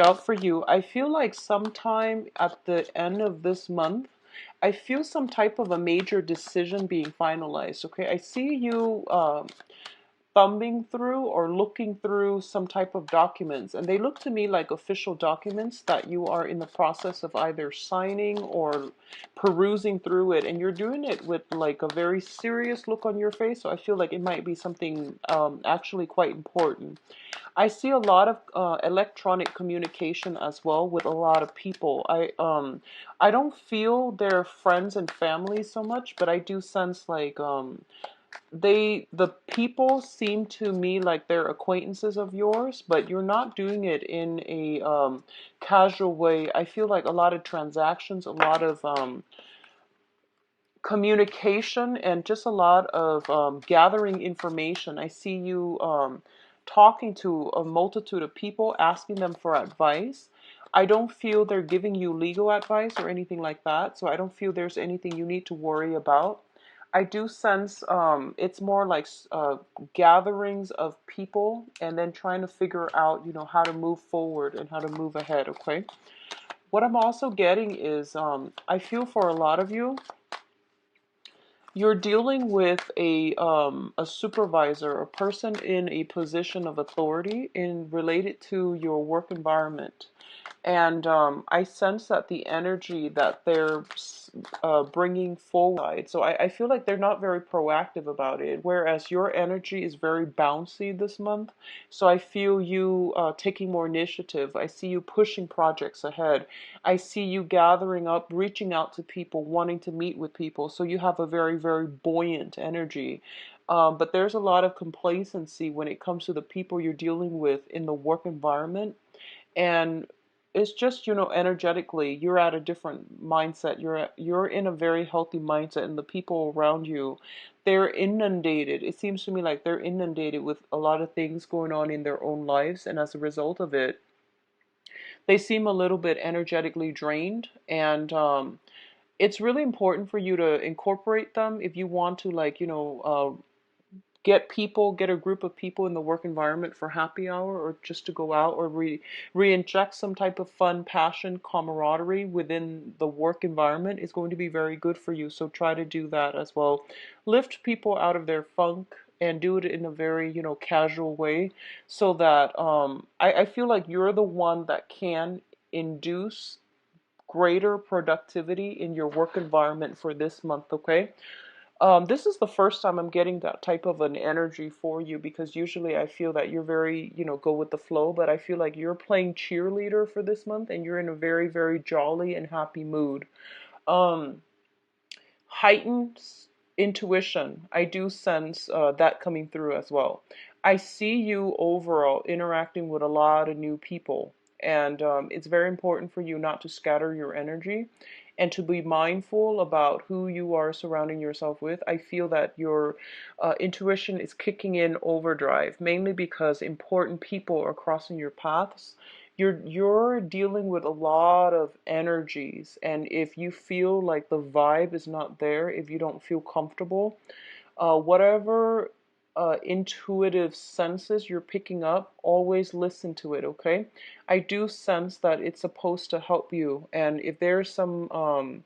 Out for you. I feel like sometime at the end of this month, I feel some type of a major decision being finalized. Okay, I see you thumbing through or looking through some type of documents, and they look to me like official documents that you are in the process of either signing or perusing through it, and you're doing it with like a very serious look on your face. So I feel like it might be something actually quite important. I see a lot of electronic communication as well with a lot of people. I don't feel their friends and family so much, but I do sense like the people seem to me like they're acquaintances of yours, but you're not doing it in a casual way. I feel like a lot of transactions, a lot of communication, and just a lot of gathering information. I see you talking to a multitude of people, asking them for advice. I don't feel they're giving you legal advice or anything like that, so I don't feel there's anything you need to worry about. I do sense it's more like gatherings of people and then trying to figure out, how to move forward and how to move ahead, okay? What I'm also getting is I feel for a lot of you, you're dealing with a supervisor, a person in a position of authority in related to your work environment. And I sense that the energy that they're bringing forward. So I feel like they're not very proactive about it, whereas your energy is very bouncy this month. So I feel you taking more initiative. I see you pushing projects ahead. I see you gathering up, reaching out to people, wanting to meet with people. So you have a very, very buoyant energy. But there's a lot of complacency when it comes to the people you're dealing with in the work environment. And it's just, energetically you're at a different mindset. You're in a very healthy mindset, and the people around you, they're inundated. It seems to me like they're inundated with a lot of things going on in their own lives, and as a result of it, they seem a little bit energetically drained. And it's really important for you to incorporate them if you want to, like, get a group of people in the work environment for happy hour, or just to go out, or re-inject some type of fun, passion, camaraderie within the work environment is going to be very good for you. So try to do that as well. Lift people out of their funk and do it in a very, casual way, so that I feel like you're the one that can induce greater productivity in your work environment for this month, okay? This is the first time I'm getting that type of an energy for you, because usually I feel that you're very, go with the flow, but I feel like you're playing cheerleader for this month and you're in a very, very jolly and happy mood. Um, Heightened intuition. I do sense that coming through as well. I see you overall interacting with a lot of new people, and it's very important for you not to scatter your energy and to be mindful about who you are surrounding yourself with. I feel that your intuition is kicking in overdrive, mainly because important people are crossing your paths. You're dealing with a lot of energies, and if you feel like the vibe is not there, if you don't feel comfortable, whatever intuitive senses you're picking up, always listen to it, okay? I do sense that it's supposed to help you, and if there's some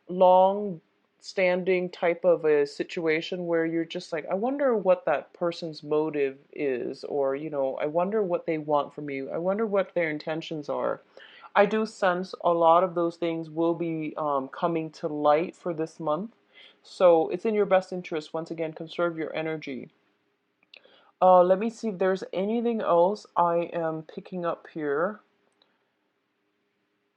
long standing type of a situation where you're just like, I wonder what that person's motive is, or, I wonder what they want from you, I wonder what their intentions are. I do sense a lot of those things will be coming to light for this month. So it's in your best interest, once again, conserve your energy. Let me see if there's anything else I am picking up here.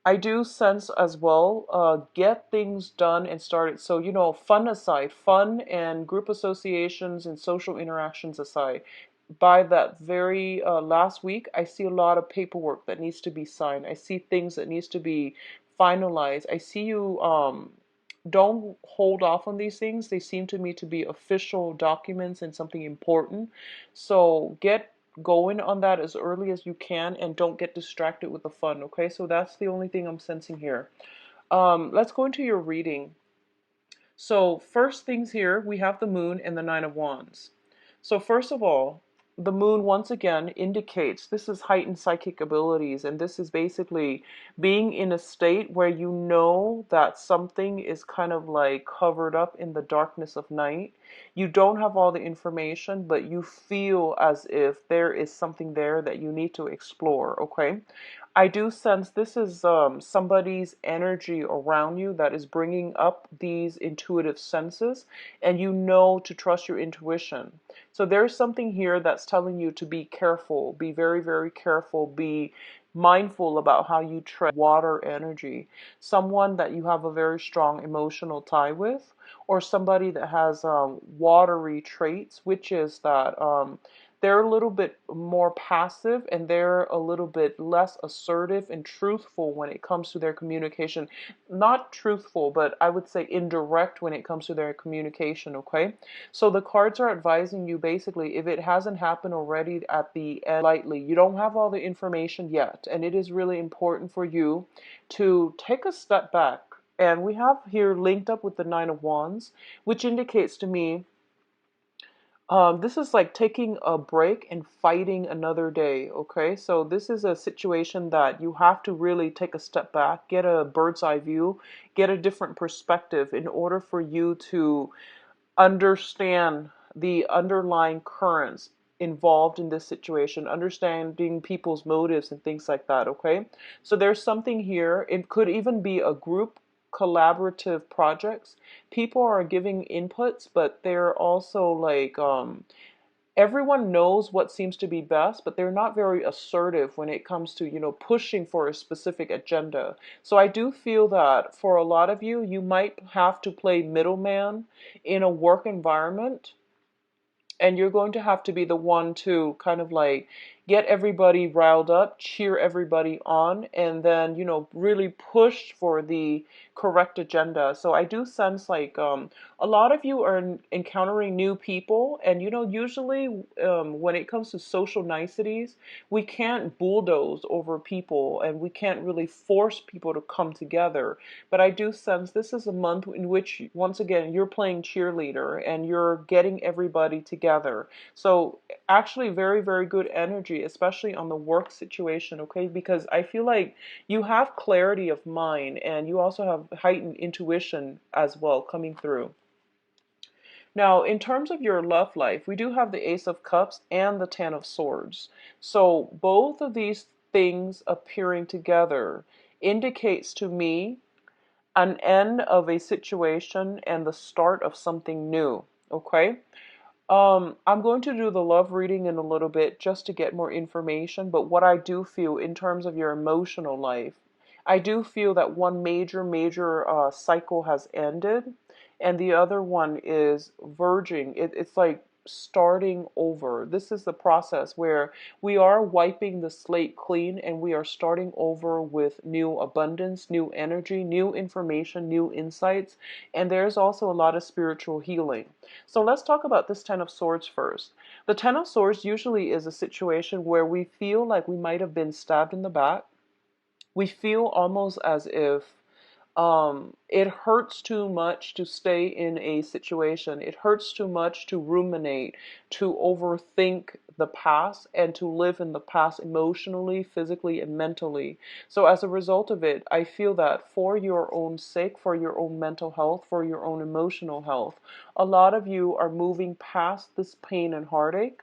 I do sense as well, get things done and started. So, fun aside, fun and group associations and social interactions aside, by that very last week, I see a lot of paperwork that needs to be signed. I see things that needs to be finalized. I see you don't hold off on these things. They seem to me to be official documents and something important. So get going on that as early as you can, and don't get distracted with the fun, okay? So that's the only thing I'm sensing here. Let's go into your reading. So first things here, we have the moon and the nine of wands. So first of all, the moon once again indicates this is heightened psychic abilities, and this is basically being in a state where you know that something is kind of like covered up in the darkness of night. You don't have all the information, but you feel as if there is something there that you need to explore, okay? I do sense this is somebody's energy around you that is bringing up these intuitive senses, and you know to trust your intuition. So there's something here that's telling you to be careful, be very, very careful, be mindful about how you tread water energy. Someone that you have a very strong emotional tie with, or somebody that has watery traits, which is that they're a little bit more passive and they're a little bit less assertive and truthful when it comes to their communication. Not truthful, but I would say indirect when it comes to their communication, okay? So the cards are advising you basically, if it hasn't happened already at the end, lightly, you don't have all the information yet, and it is really important for you to take a step back. And we have here linked up with the Nine of Wands, which indicates to me this is like taking a break and fighting another day, okay? So this is a situation that you have to really take a step back, get a bird's eye view, get a different perspective in order for you to understand the underlying currents involved in this situation, understanding people's motives and things like that, okay? So there's something here. It could even be a group collaborative projects. People are giving inputs, but they're also like everyone knows what seems to be best, but they're not very assertive when it comes to, pushing for a specific agenda. So I do feel that for a lot of you, you might have to play middleman in a work environment, and you're going to have to be the one to kind of like get everybody riled up, cheer everybody on, and then, really push for the correct agenda. So I do sense like a lot of you are encountering new people, and usually when it comes to social niceties, we can't bulldoze over people and we can't really force people to come together. But I do sense this is a month in which, once again, you're playing cheerleader and you're getting everybody together. So actually very, very good energy, especially on the work situation, okay? Because I feel like you have clarity of mind and you also have heightened intuition as well coming through. Now, in terms of your love life, we do have the Ace of Cups and the Ten of Swords. So both of these things appearing together indicates to me an end of a situation and the start of something new, okay? I'm going to do the love reading in a little bit just to get more information, but what I do feel in terms of your emotional life, I do feel that one major cycle has ended, and the other one is verging. It's like starting over. This is the process where we are wiping the slate clean and we are starting over with new abundance, new energy, new information, new insights, and there's also a lot of spiritual healing. So let's talk about this Ten of Swords first. The Ten of Swords usually is a situation where we feel like we might have been stabbed in the back. We feel almost as if it hurts too much to stay in a situation. It hurts too much to ruminate, to overthink the past, and to live in the past emotionally, physically, and mentally. So as a result of it, I feel that for your own sake, for your own mental health, for your own emotional health, a lot of you are moving past this pain and heartache.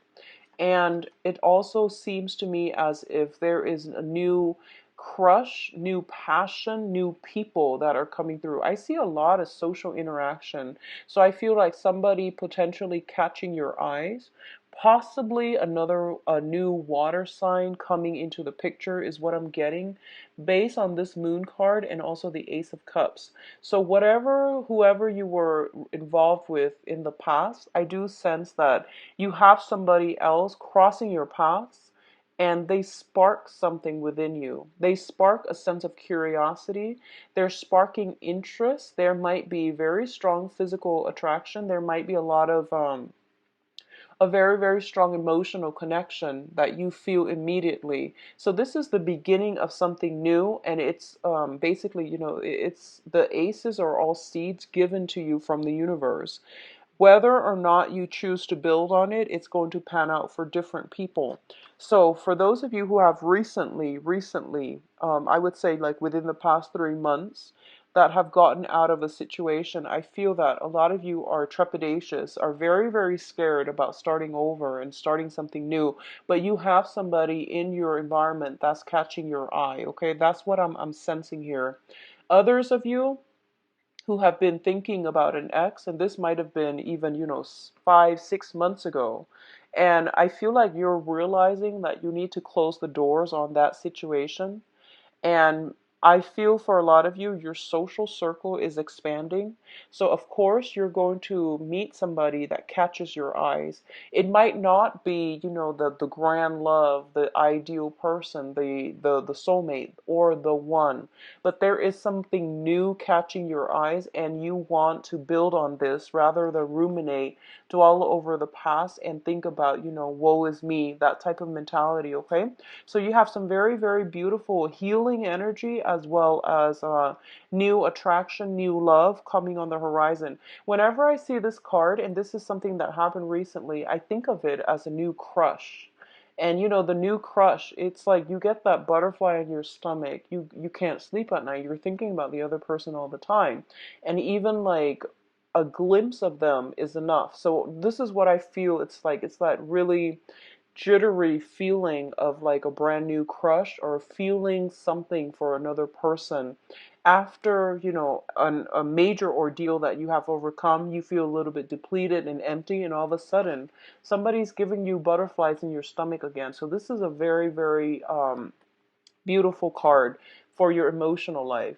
And it also seems to me as if there is a new crush, new passion, new people that are coming through. I see a lot of social interaction. So I feel like somebody potentially catching your eyes. Possibly a new water sign coming into the picture is what I'm getting based on this moon card and also the Ace of Cups. So whoever you were involved with in the past, I do sense that you have somebody else crossing your paths and they spark something within you. They spark a sense of curiosity. They're sparking interest. There might be very strong physical attraction. There might be a lot of a very, very strong emotional connection that you feel immediately. So this is the beginning of something new, and it's basically, it's the aces are all seeds given to you from the universe. Whether or not you choose to build on it, it's going to pan out for different people. So for those of you who have recently, I would say like within the past 3 months, that have gotten out of a situation, I feel that a lot of you are trepidatious, are very, very scared about starting over and starting something new, but you have somebody in your environment that's catching your eye, okay? That's what I'm sensing here. Others of you who have been thinking about an ex, and this might have been even, 5, 6 months ago. And I feel like you're realizing that you need to close the doors on that situation, and I feel for a lot of you, your social circle is expanding. So, of course, you're going to meet somebody that catches your eyes. It might not be, the grand love, the ideal person, the soulmate, or the one, but there is something new catching your eyes, and you want to build on this rather than ruminate, dwell over the past, and think about, woe is me, that type of mentality, okay? So you have some very, very beautiful healing energy as well as new attraction, new love coming on the horizon. Whenever I see this card, and this is something that happened recently, I think of it as a new crush. And the new crush, it's like you get that butterfly in your stomach. You can't sleep at night. You're thinking about the other person all the time. And even like a glimpse of them is enough. So this is what I feel it's like. It's that really jittery feeling of like a brand new crush or feeling something for another person after a major ordeal that you have overcome. You feel a little bit depleted and empty, and all of a sudden somebody's giving you butterflies in your stomach again. So this is a very, very beautiful card for your emotional life.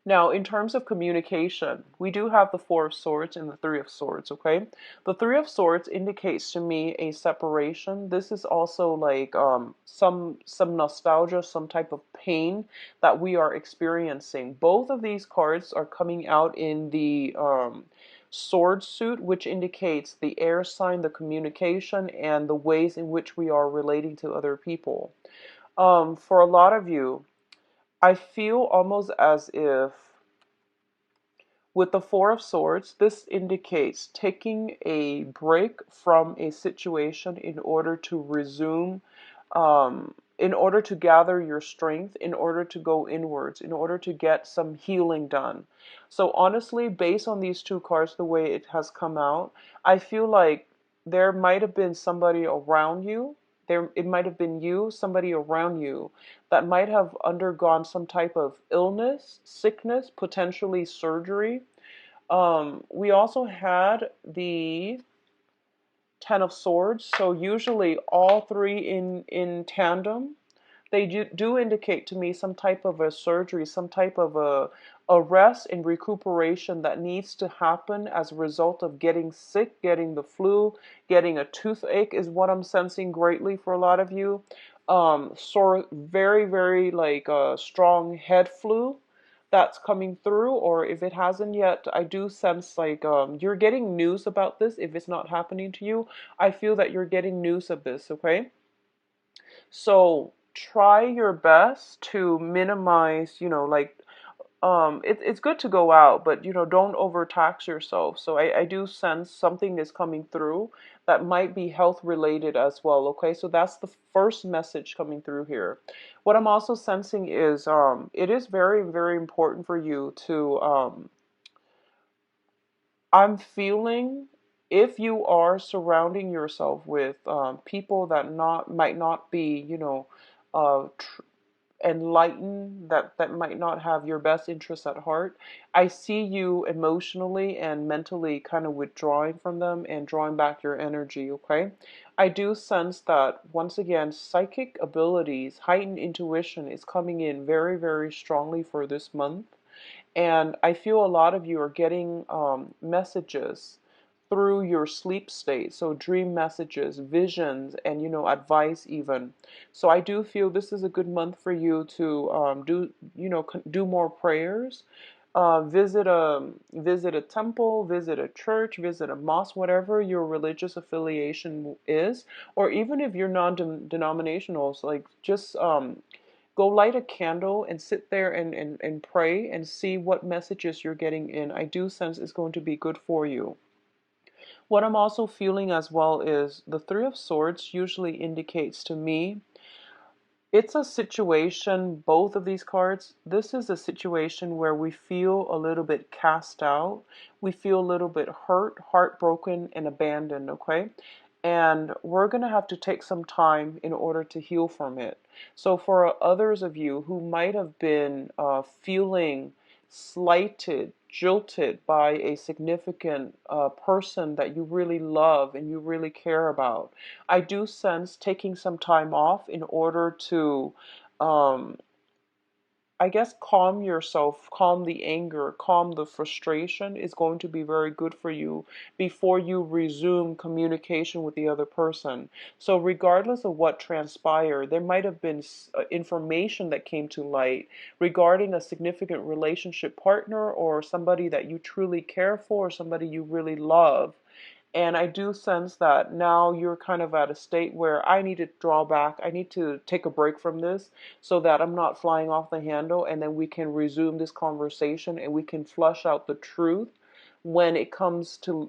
Now, in terms of communication, we do have the Four of Swords and the Three of Swords, okay? The Three of Swords indicates to me a separation. This is also like some nostalgia, some type of pain that we are experiencing. Both of these cards are coming out in the sword suit, which indicates the air sign, the communication, and the ways in which we are relating to other people. For a lot of you, I feel almost as if with the Four of Swords, this indicates taking a break from a situation in order to resume, in order to gather your strength, in order to go inwards, in order to get some healing done. So honestly, based on these two cards, the way it has come out, I feel like there might have been somebody around you. It might have been you, somebody around you that might have undergone some type of illness, sickness, potentially surgery. We also had the Ten of Swords, so usually all three in tandem, they do indicate to me some type of a surgery, some type of a rest and recuperation that needs to happen as a result of getting sick, getting the flu, getting a toothache is what I'm sensing greatly for a lot of you. Sore, very, very like strong head flu that's coming through, or if it hasn't yet, I do sense like you're getting news about this. If it's not happening to you, I feel that you're getting news of this, okay? So try your best to minimize, like it's good to go out, but don't overtax yourself. So I do sense something is coming through that might be health related as well. Okay, so that's the first message coming through here. What I'm also sensing is it is very, very important for you to I'm feeling if you are surrounding yourself with people that not might not be, enlightened, that might not have your best interests at heart, I see you emotionally and mentally kind of withdrawing from them and drawing back your energy, okay? I do sense that, once again, psychic abilities, heightened intuition is coming in very, very strongly for this month. And I feel a lot of you are getting messages through your sleep state. So dream messages, visions, and advice even. So I do feel this is a good month for you to do more prayers. Visit a temple, visit a church, visit a mosque, whatever your religious affiliation is, or even if you're non-denominational, so like just go light a candle and sit there and pray and see what messages you're getting in. I do sense it's going to be good for you. What I'm also feeling as well is the Three of Swords usually indicates to me it's a situation, both of these cards, this is a situation where we feel a little bit cast out. We feel a little bit hurt, heartbroken, and abandoned, okay? And we're going to have to take some time in order to heal from it. So for others of you who might have been feeling slighted, jilted by a significant person that you really love and you really care about, I do sense taking some time off in order to, um, I guess, calm yourself, calm the anger, calm the frustration is going to be very good for you before you resume communication with the other person. So regardless of what transpired, there might have been information that came to light regarding a significant relationship partner or somebody that you truly care for or somebody you really love. And I do sense that now you're kind of at a state where I need to draw back. I need to take a break from this so that I'm not flying off the handle, and then we can resume this conversation and we can flush out the truth when it comes to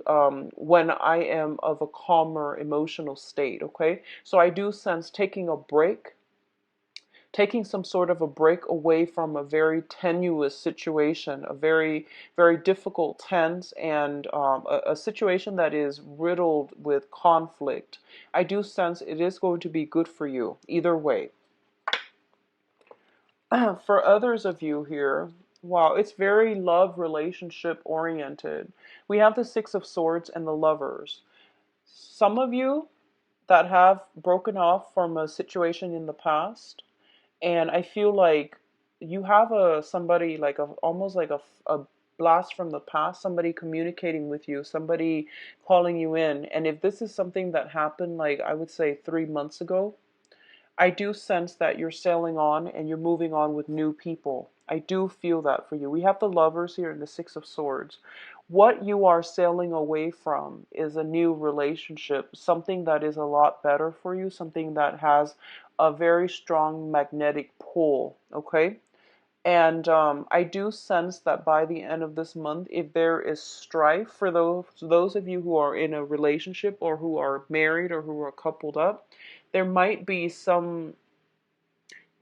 when I am of a calmer emotional state, okay? So I do sense taking a break, taking some sort of a break away from a very tenuous situation, a very, very difficult, tense, and a situation that is riddled with conflict. I do sense it is going to be good for you either way. For others of you here, wow, it's very love relationship oriented. We have the Six of Swords and the Lovers. Some of you that have broken off from a situation in the past, and I feel like you have a somebody like a almost like a blast from the past, somebody communicating with you, somebody calling you in. And if this is something that happened, like I would say 3 months ago, I do sense that you're sailing on and you're moving on with new people. I do feel that for you. We have the Lovers here and the Six of Swords. What you are sailing away from is a new relationship, something that is a lot better for you, something that has a very strong magnetic pull, okay? And I do sense that by the end of this month, if there is strife for those of you who are in a relationship or who are married or who are coupled up, there might be some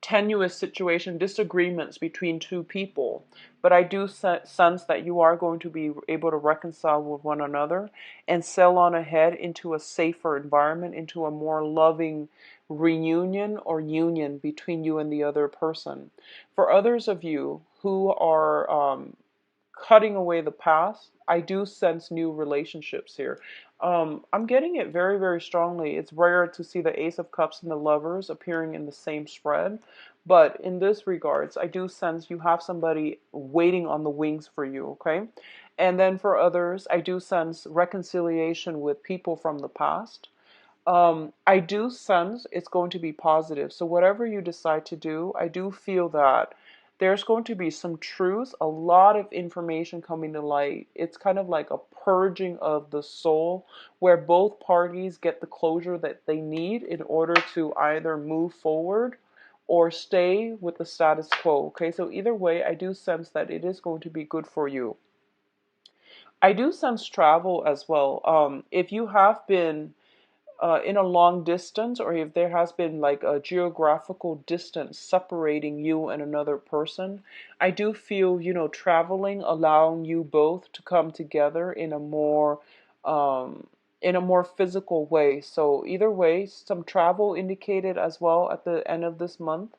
tenuous situation, disagreements between two people. But I do sense that you are going to be able to reconcile with one another and sail on ahead into a safer environment, into a more loving reunion or union between you and the other person. For others of you who are cutting away the past, I do sense new relationships here. I'm getting it very, very strongly. It's rare to see the Ace of Cups and the Lovers appearing in the same spread. But in this regards, I do sense you have somebody waiting on the wings for you, okay? And then for others, I do sense reconciliation with people from the past. I do sense it's going to be positive. So whatever you decide to do, I do feel that there's going to be some truth, a lot of information coming to light. It's kind of like a purging of the soul where both parties get the closure that they need in order to either move forward or stay with the status quo. Okay, so either way, I do sense that it is going to be good for you. I do sense travel as well. If you have been in a long distance, or if there has been like a geographical distance separating you and another person, I do feel, traveling, allowing you both to come together um, in a more physical way. So either way, some travel indicated as well at the end of this month.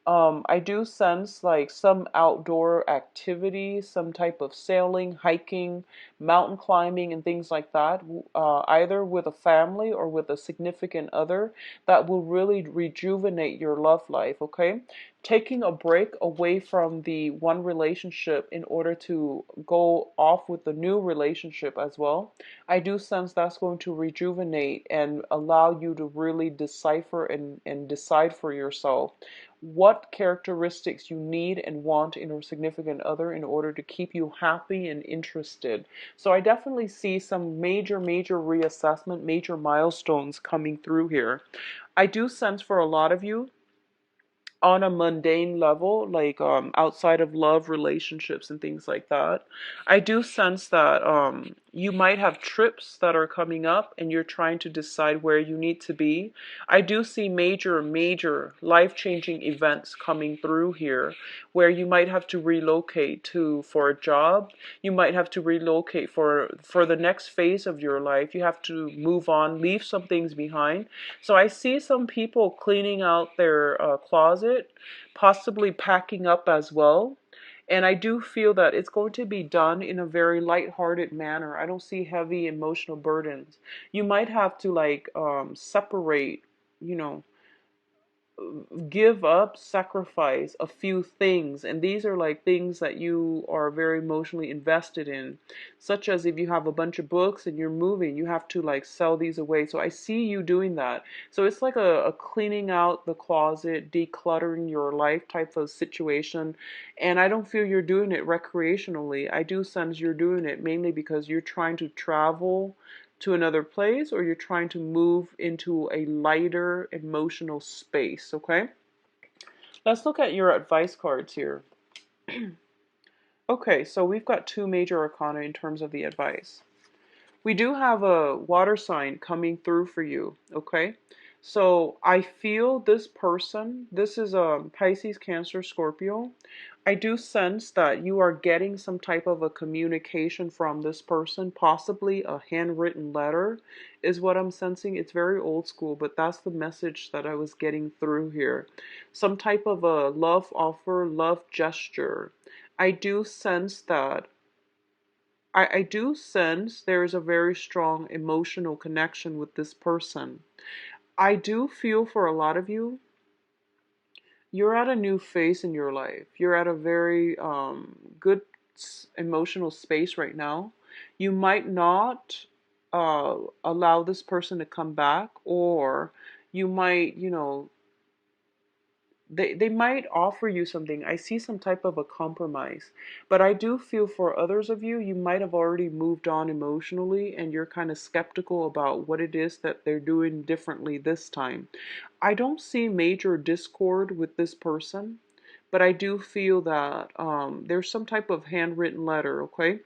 I do sense like some outdoor activity, some type of sailing, hiking, mountain climbing, and things like that, either with a family or with a significant other, that will really rejuvenate your love life, okay? Taking a break away from the one relationship in order to go off with the new relationship as well. I do sense that's going to rejuvenate and allow you to really decipher and decide for yourself what characteristics you need and want in a significant other in order to keep you happy and interested. So I definitely see some major, major reassessment, major milestones coming through here. I do sense for a lot of you, on a mundane level, like outside of love, relationships, and things like that, I do sense that you might have trips that are coming up and you're trying to decide where you need to be. I do see major life-changing events coming through here where you might have to relocate to for a job. You might have to relocate for the next phase of your life. You have to move on, leave some things behind. So I see some people cleaning out their closet, possibly packing up as well. And I do feel that it's going to be done in a very lighthearted manner. I don't see heavy emotional burdens. You might have to like separate, you know, give up, sacrifice a few things, and these are like things that you are very emotionally invested in, such as if you have a bunch of books and you're moving, you have to like sell these away. So I see you doing that. So it's like a cleaning out the closet, decluttering your life type of situation. And I don't feel you're doing it recreationally. I do sense you're doing it mainly because you're trying to travel to another place, or you're trying to move into a lighter emotional space, okay? Let's look at your advice cards here. Okay, so we've got two major arcana in terms of the advice. We do have a water sign coming through for you, okay? So I feel this person, this is a Pisces, Cancer, Scorpio. I do sense that you are getting some type of a communication from this person, possibly a handwritten letter is what I'm sensing. It's very old school, but that's the message that I was getting through here. Some type of a love offer, love gesture. I do sense that I do sense there is a very strong emotional connection with this person. I do feel for a lot of you, you're at a new phase in your life. You're at a very good emotional space right now. You might not allow this person to come back, or you might, you know, they might offer you something. I see some type of a compromise. But I do feel for others of you, you might have already moved on emotionally and you're kind of skeptical about what it is that they're doing differently this time. I don't see major discord with this person, but I do feel that there's some type of handwritten letter, okay?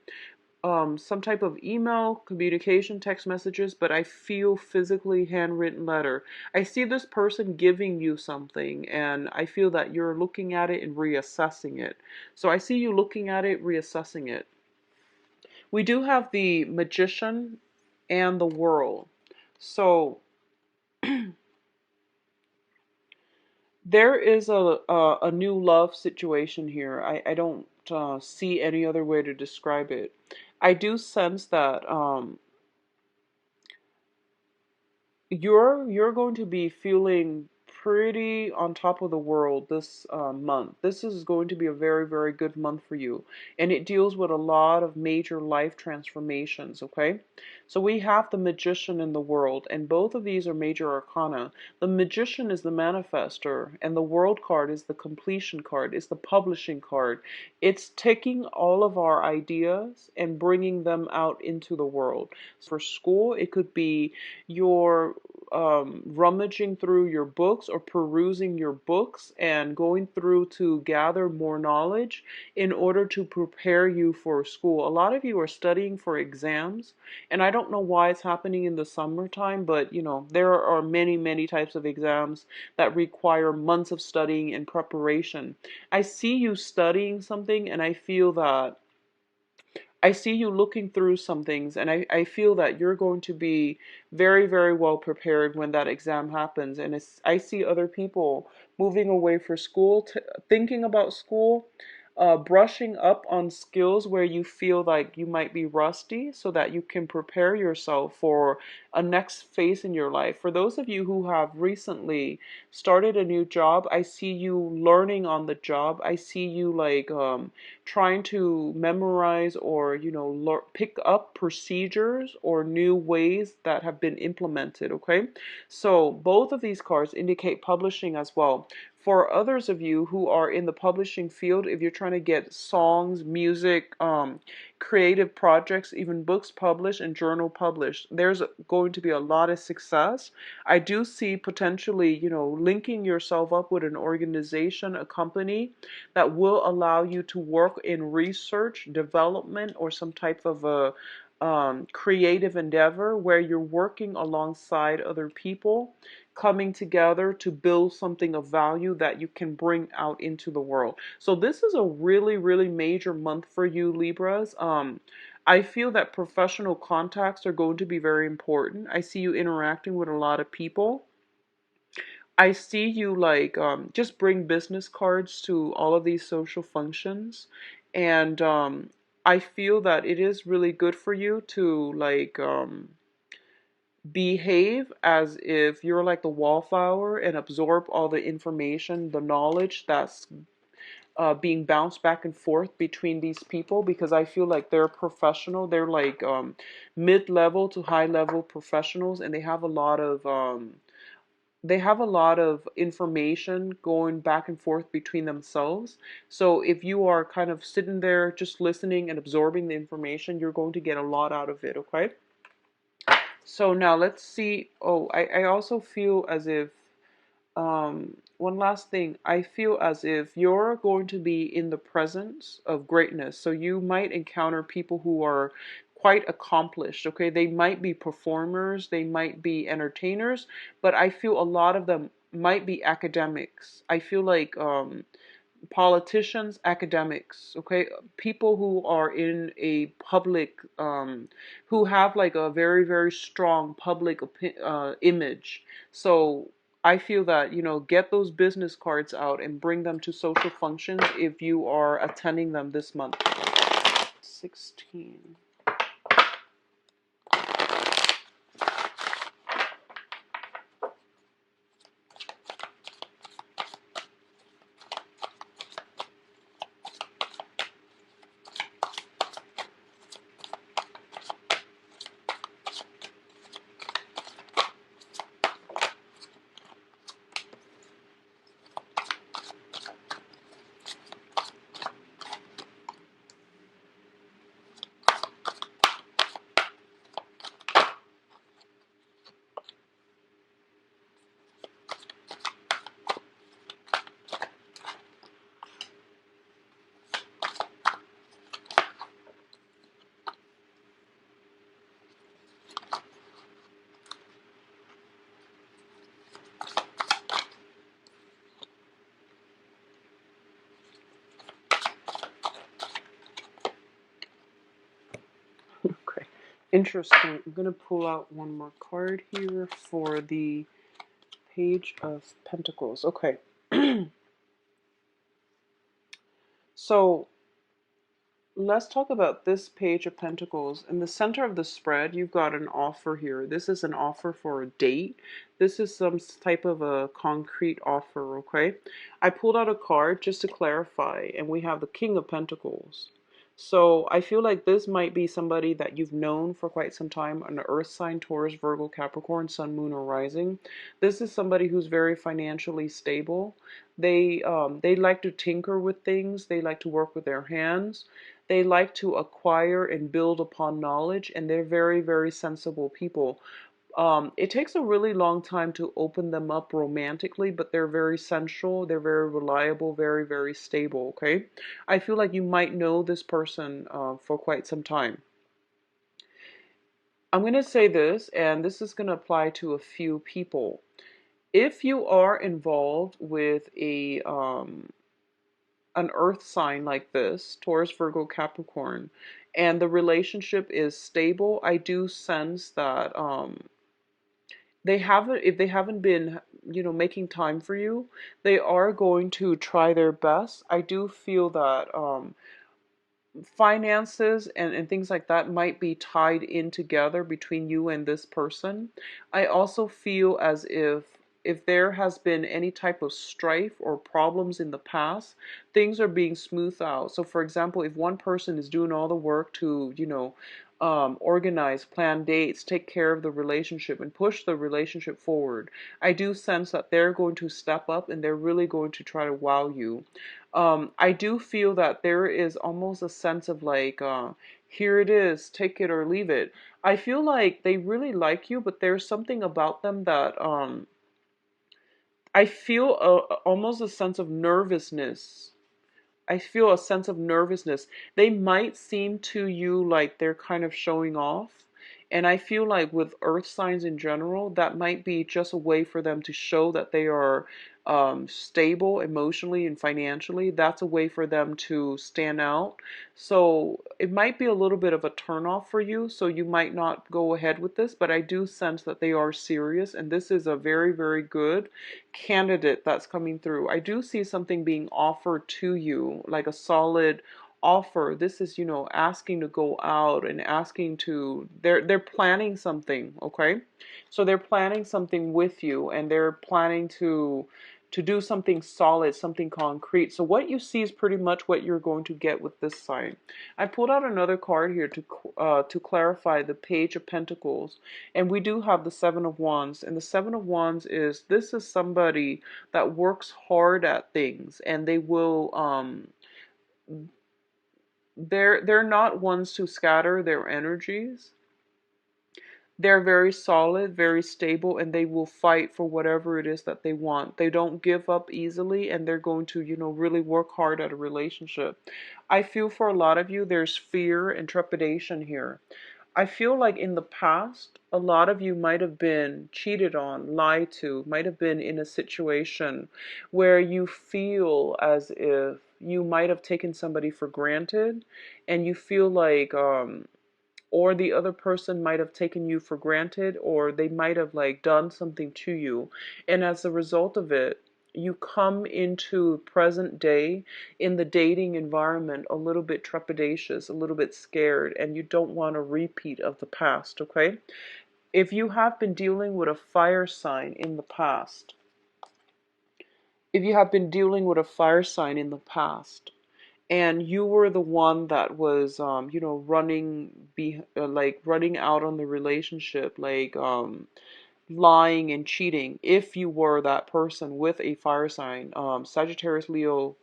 Some type of email, communication, text messages, but I feel physically handwritten letter. I see this person giving you something, and I feel that you're looking at it and reassessing it. So I see you looking at it, reassessing it. We do have the Magician and the World. So there is a new love situation here. I don't see any other way to describe it. I do sense that you're going to be feeling pretty on top of the world this month. This is going to be a very good month for you, and it deals with a lot of major life transformations, okay? So we have the Magician in the World, and both of these are major arcana. The Magician is the manifester, and the World card is the completion card, is the publishing card. It's taking all of our ideas and bringing them out into the world. For school, it could be your rummaging through your books or perusing your books and going through to gather more knowledge in order to prepare you for school. A lot of you are studying for exams, and I don't know why it's happening in the summertime, but you know, there are many types of exams that require months of studying and preparation. I see you studying something, and I feel that I see you looking through some things, and I feel that you're going to be very well prepared when that exam happens. And I see other people moving away for school, thinking about school, brushing up on skills where you feel like you might be rusty so that you can prepare yourself for a next phase in your life. For those of you who have recently started a new job, I see you learning on the job. I see you like trying to memorize or, you know, pick up procedures or new ways that have been implemented, okay? So both of these cards indicate publishing as well. For others of you who are in the publishing field, if you're trying to get songs, music, creative projects, even books published and journal published, there's going to be a lot of success. I do see potentially, linking yourself up with an organization, a company that will allow you to work in research, development, or some type of a creative endeavor where you're working alongside other people, coming together to build something of value that you can bring out into the world. So this is a really, really major month for you, Libras. I feel that professional contacts are going to be very important. I see you interacting with a lot of people. I see you like just bring business cards to all of these social functions, and I feel that it is really good for you to like behave as if you're like the wallflower and absorb all the information, the knowledge that's being bounced back and forth between these people, because I feel like they're professional. They're like mid-level to high-level professionals, and they have a lot of information going back and forth between themselves. So if you are kind of sitting there just listening and absorbing the information, you're going to get a lot out of it, okay? So now let's see. Oh, I also feel as if, one last thing, I feel as if you're going to be in the presence of greatness. So you might encounter people who are quite accomplished, okay? They might be performers, they might be entertainers, but I feel a lot of them might be academics. I feel like politicians, academics, okay, people who are in a public, who have like a very, very strong public image. So I feel that, get those business cards out and bring them to social functions if you are attending them this month. 16. Okay, interesting. I'm gonna pull out one more card here for the Page of Pentacles. Okay. So let's talk about this Page of Pentacles. In the center of the spread, you've got an offer here. This is an offer for a date. This is some type of a concrete offer, okay? I pulled out a card just to clarify, and we have the King of Pentacles. So I feel like this might be somebody that you've known for quite some time, an earth sign, Taurus, Virgo, Capricorn, Sun, Moon, or Rising. This is somebody who's very financially stable. They like to tinker with things. They like to work with their hands. They like to acquire and build upon knowledge, and they're very, very sensible people. It takes a really long time to open them up romantically, but they're very sensual, they're very reliable, very, very stable, okay? I feel like you might know this person for quite some time. I'm going to say this, and this is going to apply to a few people. If you are involved with an earth sign like this, Taurus, Virgo, Capricorn, and the relationship is stable, I do sense that if they haven't been, making time for you, they are going to try their best. I do feel that finances and things like that might be tied in together between you and this person. I also feel as if there has been any type of strife or problems in the past, things are being smoothed out. So for example, if one person is doing all the work to, organize, plan dates, take care of the relationship, and push the relationship forward. I do sense that they're going to step up and they're really going to try to wow you. I do feel that there is almost a sense of like, here it is, take it or leave it. I feel like they really like you, but there's something about them that I feel almost a sense of nervousness. I feel a sense of nervousness. They might seem to you like they're kind of showing off. And I feel like with earth signs in general, that might be just a way for them to show that they are stable emotionally and financially. That's a way for them to stand out. So it might be a little bit of a turnoff for you. So you might not go ahead with this, but I do sense that they are serious. And this is a very, very good candidate that's coming through. I do see something being offered to you, like a solid offer. This is, asking to go out and asking to they're planning something, okay? So they're planning something with you and they're planning to do something solid, something concrete. So what you see is pretty much what you're going to get with this sign. I pulled out another card here to clarify the Page of Pentacles, and we do have the Seven of Wands. And the Seven of Wands is this is somebody that works hard at things, and they will they're not ones to scatter their energies. They're very solid, very stable, and they will fight for whatever it is that they want. They don't give up easily, and they're going to, really work hard at a relationship. I feel for a lot of you, there's fear and trepidation here. I feel like in the past, a lot of you might have been cheated on, lied to, might have been in a situation where you feel as if you might have taken somebody for granted, and you feel like, or the other person might have taken you for granted, or they might have like done something to you, and as a result of it you come into present day in the dating environment a little bit trepidatious, a little bit scared, and you don't want a repeat of the past, okay? If you have been dealing with a fire sign in the past, if you have been dealing with a fire sign in the past, and you were the one that was like running out on the relationship, like lying and cheating, if you were that person with a fire sign, Sagittarius, Leo,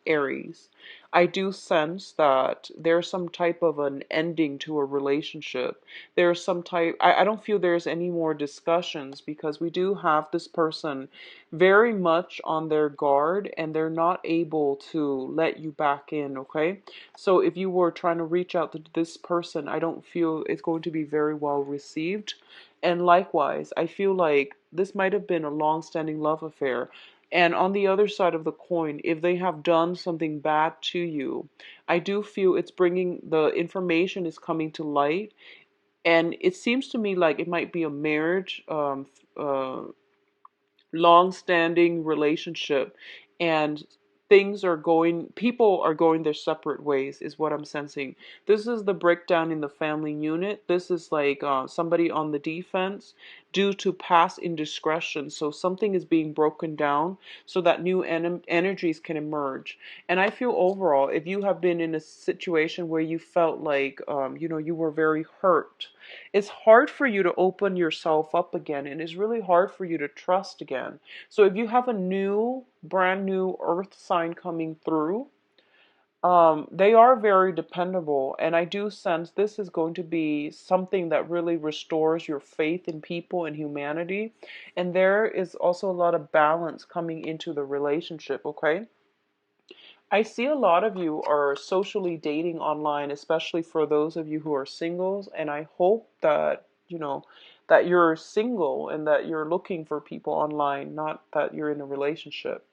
Aries, I do sense that there's some type of an ending to a relationship. There's some type, I don't feel there's any more discussions, because we do have this person very much on their guard and they're not able to let you back in, okay? So if you were trying to reach out to this person, I don't feel it's going to be very well received. And likewise, I feel like this might have been a long-standing love affair. And on the other side of the coin, if they have done something bad to you, I do feel it's bringing, the information is coming to light. And it seems to me like it might be a marriage, long-standing relationship, and people are going their separate ways, is what I'm sensing. This is the breakdown in the family unit. This is like somebody on the defense due to past indiscretion. So something is being broken down so that new energies can emerge. And I feel overall, if you have been in a situation where you felt like you were very hurt, it's hard for you to open yourself up again, and it's really hard for you to trust again. So if you have a brand new earth sign coming through, they are very dependable, and I do sense this is going to be something that really restores your faith in people and humanity. And there is also a lot of balance coming into the relationship, okay? I see a lot of you are socially dating online, especially for those of you who are singles, and I hope that, that you're single and that you're looking for people online, not that you're in a relationship.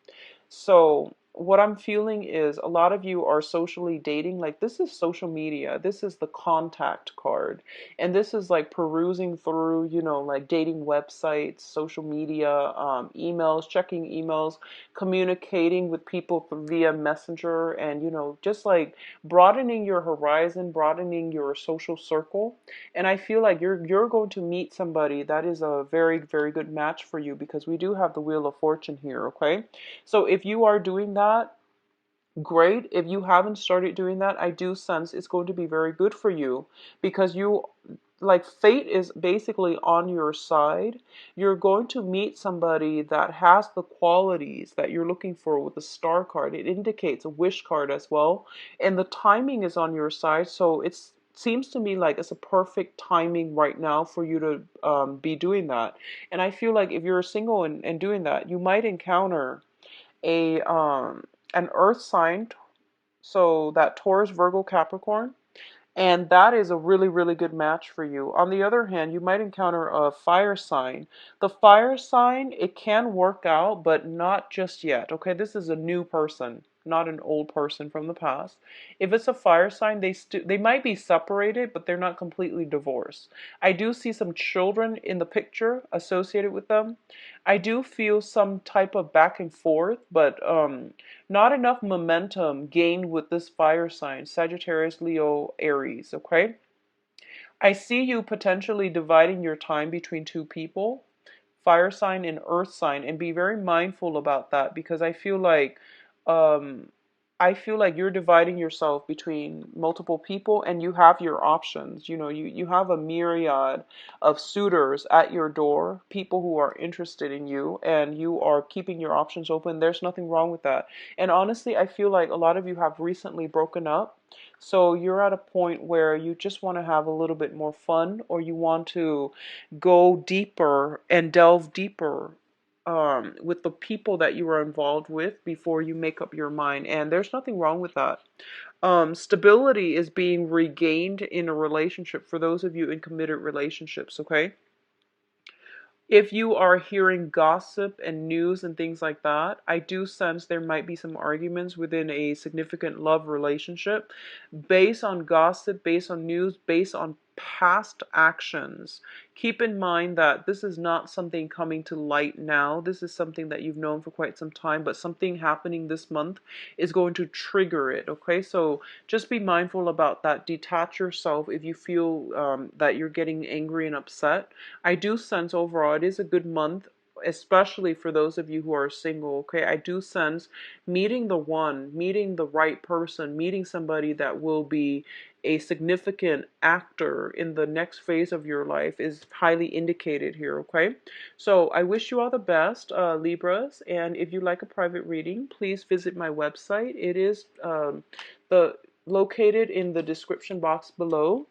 So what I'm feeling is a lot of you are socially dating. Like, this is social media. This is the contact card. And this is like perusing through, like dating websites, social media, emails, checking emails, communicating with people via messenger, and, just like broadening your horizon, broadening your social circle. And I feel like you're going to meet somebody that is a very, very good match for you, because we do have the Wheel of Fortune here, okay? So if you are doing that, great. If you haven't started doing that, I do sense it's going to be very good for you, because you, like, fate is basically on your side. You're going to meet somebody that has the qualities that you're looking for with the star card. It indicates a wish card as well, and the timing is on your side. So it seems to me like it's a perfect timing right now for you to be doing that. And I feel like if you're single and doing that, you might encounter a an earth sign, so that Taurus, Virgo, Capricorn, and that is a really, really good match for you. On the other hand, you might encounter a fire sign. The fire sign, it can work out, but not just yet. Okay, this is a new person, not an old person from the past. If it's a fire sign, they might be separated, but they're not completely divorced. I do see some children in the picture associated with them. I do feel some type of back and forth, but not enough momentum gained with this fire sign, Sagittarius, Leo, Aries, okay? I see you potentially dividing your time between two people, fire sign and earth sign, and be very mindful about that, because um I feel like you're dividing yourself between multiple people, and you have your options. You have a myriad of suitors at your door, people who are interested in you, and you are keeping your options open. There's nothing wrong with that. And honestly, I feel like a lot of you have recently broken up. So you're at a point where you just want to have a little bit more fun, or you want to go deeper and delve deeper with the people that you are involved with before you make up your mind. And there's nothing wrong with that. Stability is being regained in a relationship for those of you in committed relationships, okay? If you are hearing gossip and news and things like that, I do sense there might be some arguments within a significant love relationship based on gossip, based on news, based on past actions. Keep in mind that this is not something coming to light now. This is something that you've known for quite some time, but something happening this month is going to trigger it, okay? So just be mindful about that. Detach yourself if you feel that you're getting angry and upset. I do sense overall it is a good month, especially for those of you who are single, okay? I do sense meeting the one, meeting the right person, meeting somebody that will be a significant actor in the next phase of your life is highly indicated here, okay? So I wish you all the best, Libras, and if you like a private reading, please visit my website. It is the located in the description box below.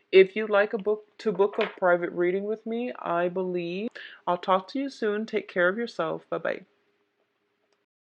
If you'd like to book a private reading with me, I believe. I'll talk to you soon. Take care of yourself. Bye-bye.